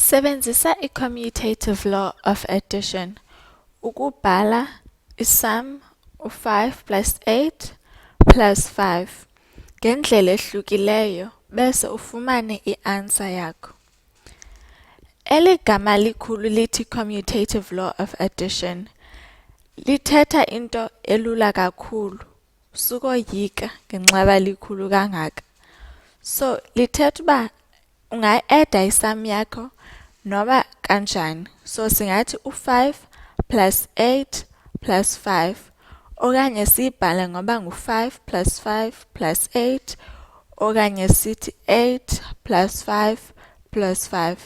Sebenzisa i-commutative law of addition ukubhala isum u-5 plus 8 plus 5 ngendlela ehlukileyo bese ufumane i-answer yakho. Eli gama likhulu lithi commutative law of addition lithetha into elula kakhulu, sukoyika ngenxa likhulu kangaka. So lithetha uba unga-adda isum yakho noba kanjani. So singathi u-5 plus 8 plus 5 okanye siyibhale ngoba ngu-5 plus 5 plus 8 okanye sithi 8 plus 5 plus 5.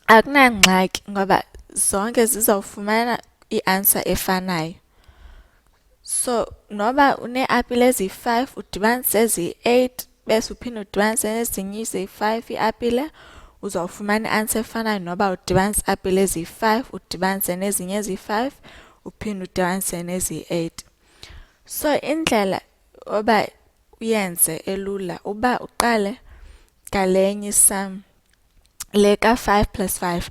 Akunangxaki ngoba zonke zizawufumana i-answer efanayo. So noba une-apile eziyi-5 udibanise eziyi-8 bese uphinde udibanise nezinye eziyi-5 ii-apile uzawufumana i-answer efanayo, noba udibanise ii-apile eziyi-5 udibanise nezinye eziyi-5 uphinde udibanise neziyi-8. So indlela oba uyenze elula uba uqale ngalenye isum le ka-5 plus 5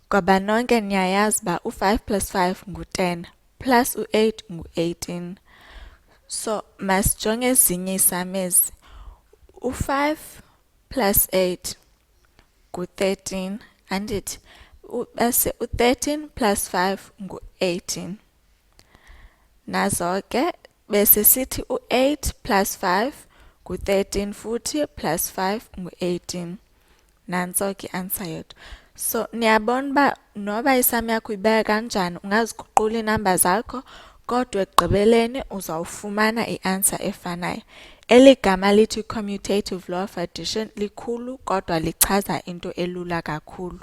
ngoba nonke niyayazi uba u-5 plus 5 ngu-10 plus u-8 ngu-18. So masijonge ezinye isum ezi. U-5 plus 8 ngu-13 andithi bese u-13 plus 5 ngu-18. Nazo ke bese sithi u-8 plus 5 ngu-13 futhi plus 5 ngu-18. Nantso ke i-answer yethu. So niyabona uba noba isum yakho uyibeka kanjani ungaziguqula iinamba zakho kodwa ekugqibeleni uzawufumana i-answer efanayo. Eli gama lithi commutative law of addition likhulu kodwa lichaza into elula kakhulu.